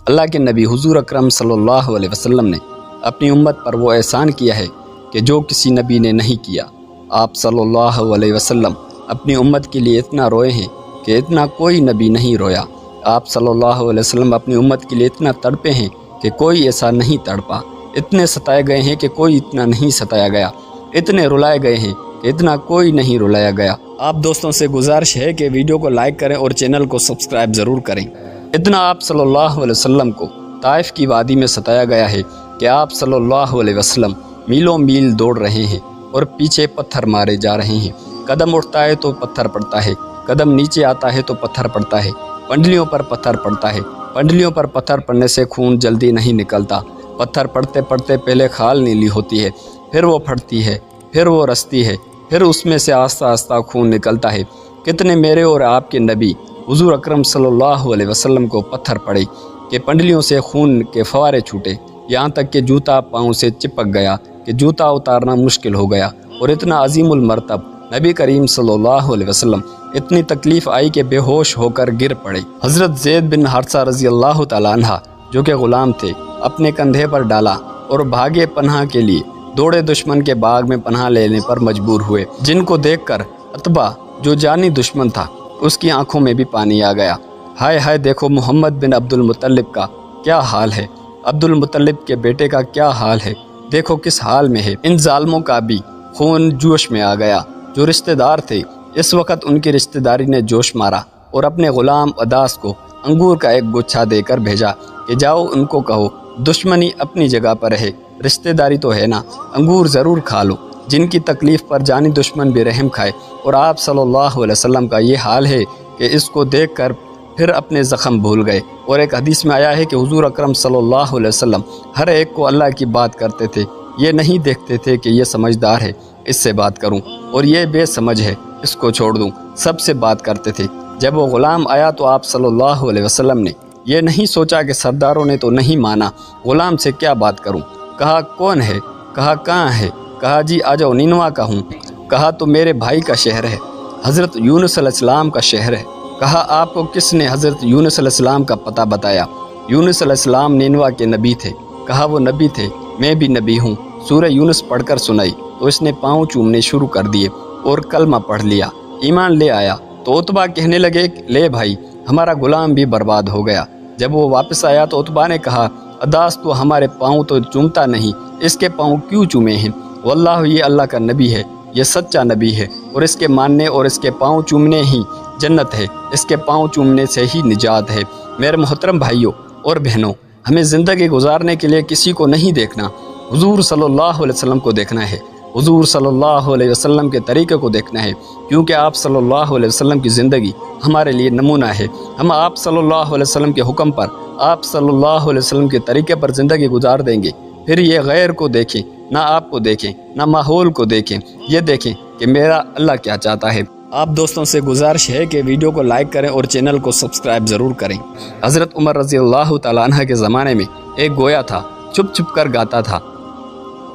اللہ کے نبی حضور اکرم صلی اللہ علیہ وسلم نے اپنی امت پر وہ احسان کیا ہے کہ جو کسی نبی نے نہیں کیا۔ آپ صلی اللہ علیہ وسلم اپنی امت کے لیے اتنا روئے ہیں کہ اتنا کوئی نبی نہیں رویا۔ آپ صلی اللہ علیہ وسلم اپنی امت کے لیے اتنا تڑپے ہیں کہ کوئی ایسا نہیں تڑپا۔ اتنے ستائے گئے ہیں کہ کوئی اتنا نہیں ستایا گیا۔ اتنے رلائے گئے ہیں کہ اتنا کوئی نہیں رلایا گیا۔ آپ دوستوں سے گزارش ہے کہ ویڈیو کو لائک کریں اور چینل کو سبسکرائب ضرور کریں۔ اتنا آپ صلی اللہ علیہ وسلم کو طائف کی وادی میں ستایا گیا ہے کہ آپ صلی اللہ علیہ وسلم میلوں میل دوڑ رہے ہیں اور پیچھے پتھر مارے جا رہے ہیں۔ قدم اٹھتا ہے تو پتھر پڑتا ہے، قدم نیچے آتا ہے تو پتھر پڑتا ہے، پنڈلیوں پر پتھر پڑتا ہے۔ پنڈلیوں پر پتھر پڑنے سے خون جلدی نہیں نکلتا۔ پتھر پڑتے پڑتے پہلے کھال نیلی ہوتی ہے، پھر وہ پھٹتی ہے، پھر وہ رستی ہے، پھر اس میں سے آہستہ آہستہ خون نکلتا ہے۔ کتنے میرے اور آپ کے نبی حضور اکرم صلی اللہ علیہ وسلم کو پتھر پڑے کہ پنڈلیوں سے خون کے فوارے چھوٹے، یہاں تک کہ جوتا پاؤں سے چپک گیا کہ جوتا اتارنا مشکل ہو گیا۔ اور اتنا عظیم المرتب نبی کریم صلی اللہ علیہ وسلم اتنی تکلیف آئی کہ بے ہوش ہو کر گر پڑے۔ حضرت زید بن حارثہ رضی اللہ تعالیٰ عنہ جو کہ غلام تھے، اپنے کندھے پر ڈالا اور بھاگے پناہ کے لیے، دوڑے دشمن کے باغ میں پناہ لینے پر مجبور ہوئے، جن کو دیکھ کر عتبہ جو جانی دشمن تھا اس کی آنکھوں میں بھی پانی آ گیا۔ ہائے ہائے، دیکھو محمد بن عبد المطلب کا کیا حال ہے، عبد المطلب کے بیٹے کا کیا حال ہے، دیکھو کس حال میں ہے۔ ان ظالموں کا بھی خون جوش میں آ گیا۔ جو رشتہ دار تھے، اس وقت ان کی رشتہ داری نے جوش مارا اور اپنے غلام عداس کو انگور کا ایک گچھا دے کر بھیجا کہ جاؤ ان کو کہو دشمنی اپنی جگہ پر ہے، رشتہ داری تو ہے نا، انگور ضرور کھا لو۔ جن کی تکلیف پر جانی دشمن بھی رحم کھائے، اور آپ صلی اللہ علیہ وسلم کا یہ حال ہے کہ اس کو دیکھ کر پھر اپنے زخم بھول گئے۔ اور ایک حدیث میں آیا ہے کہ حضور اکرم صلی اللہ علیہ وسلم ہر ایک کو اللہ کی بات کرتے تھے، یہ نہیں دیکھتے تھے کہ یہ سمجھدار ہے اس سے بات کروں اور یہ بے سمجھ ہے اس کو چھوڑ دوں، سب سے بات کرتے تھے۔ جب وہ غلام آیا تو آپ صلی اللہ علیہ وسلم نے یہ نہیں سوچا کہ سرداروں نے تو نہیں مانا، غلام سے کیا بات کروں۔ کہا کون ہے؟ کہا کہاں ہے؟ کہا جی آ جاؤ، نینوا کا ہوں۔ کہا تو میرے بھائی کا شہر ہے، حضرت یونس علیہ السلام کا شہر ہے۔ کہا آپ کو کس نے حضرت یونس علیہ السلام کا پتہ بتایا؟ یونس علیہ السلام نینوا کے نبی تھے۔ کہا وہ نبی تھے، میں بھی نبی ہوں۔ سورہ یونس پڑھ کر سنائی تو اس نے پاؤں چومنے شروع کر دیے اور کلمہ پڑھ لیا، ایمان لے آیا۔ تو عتبہ کہنے لگے لے بھائی، ہمارا غلام بھی برباد ہو گیا۔ جب وہ واپس آیا تو عتبہ نے کہا عداس تو ہمارے پاؤں تو چومتا نہیں، اس کے پاؤں کیوں چومے ہیں؟ واللہ یہ اللہ کا نبی ہے، یہ سچا نبی ہے، اور اس کے ماننے اور اس کے پاؤں چومنے ہی جنت ہے، اس کے پاؤں چومنے سے ہی نجات ہے۔ میرے محترم بھائیوں اور بہنوں، ہمیں زندگی گزارنے کے لیے کسی کو نہیں دیکھنا، حضور صلی اللہ علیہ وسلم کو دیکھنا ہے، حضور صلی اللہ علیہ وسلم کے طریقے کو دیکھنا ہے، کیونکہ آپ صلی اللہ علیہ وسلم کی زندگی ہمارے لیے نمونہ ہے۔ ہم آپ صلی اللہ علیہ وسلم کے حکم پر، آپ صلی اللہ علیہ وسلم کے طریقے پر زندگی گزار دیں گے، پھر یہ غیر کو دیکھیں، نہ آپ کو دیکھیں، نہ ماحول کو دیکھیں، یہ دیکھیں کہ میرا اللہ کیا چاہتا ہے۔ آپ دوستوں سے گزارش ہے کہ ویڈیو کو لائک کریں اور چینل کو سبسکرائب ضرور کریں۔ حضرت عمر رضی اللہ تعالیٰ عنہ کے زمانے میں ایک گویا تھا، چھپ چھپ کر گاتا تھا۔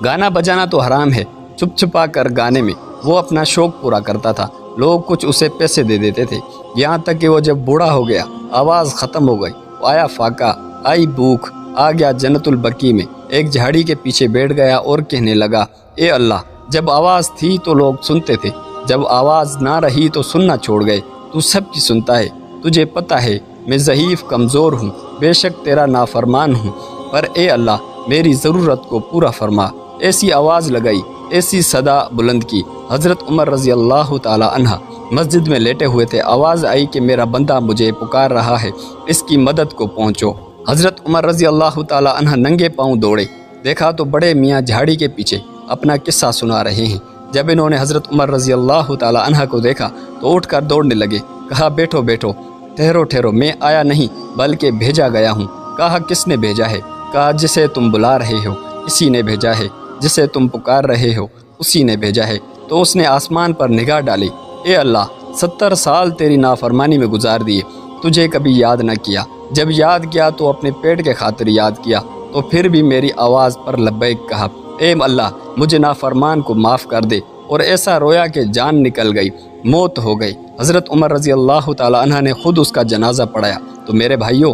گانا بجانا تو حرام ہے، چھپ چھپا کر گانے میں وہ اپنا شوق پورا کرتا تھا۔ لوگ کچھ اسے پیسے دے دیتے تھے، یہاں تک کہ وہ جب بوڑھا ہو گیا، آواز ختم ہو گئی، آیا فاقہ، آئی بھوک، آ گیا جنت البقیع میں، ایک جھاڑی کے پیچھے بیٹھ گیا اور کہنے لگا اے اللہ، جب آواز تھی تو لوگ سنتے تھے، جب آواز نہ رہی تو سننا چھوڑ گئے، تو سب کی سنتا ہے، تجھے پتہ ہے میں ضعیف کمزور ہوں، بے شک تیرا نافرمان ہوں، پر اے اللہ میری ضرورت کو پورا فرما۔ ایسی آواز لگائی، ایسی صدا بلند کی، حضرت عمر رضی اللہ تعالی عنہ مسجد میں لیٹے ہوئے تھے، آواز آئی کہ میرا بندہ مجھے پکار رہا ہے، اس کی مدد کو پہنچو۔ حضرت عمر رضی اللہ تعالی عنہ ننگے پاؤں دوڑے، دیکھا تو بڑے میاں جھاڑی کے پیچھے اپنا قصہ سنا رہے ہیں۔ جب انہوں نے حضرت عمر رضی اللہ تعالی عنہ کو دیکھا تو اٹھ کر دوڑنے لگے، کہا بیٹھو بیٹھو، ٹھہرو ٹھہرو، میں آیا نہیں بلکہ بھیجا گیا ہوں۔ کہا کس نے بھیجا ہے؟ کہا جسے تم بلا رہے ہو اسی نے بھیجا ہے، جسے تم پکار رہے ہو اسی نے بھیجا ہے۔ تو اس نے آسمان پر نگاہ ڈالی، اے اللہ 70 سال تیری نافرمانی میں گزار دیے، تجھے کبھی یاد نہ کیا، جب یاد کیا تو اپنے پیٹ کے خاطر یاد کیا، تو پھر بھی میری آواز پر لبیک کہا، اے اللہ مجھے نافرمان کو معاف کر دے، اور ایسا رویا کہ جان نکل گئی، موت ہو گئی۔ حضرت عمر رضی اللہ تعالی عنہ نے خود اس کا جنازہ پڑھایا۔ تو میرے بھائیوں،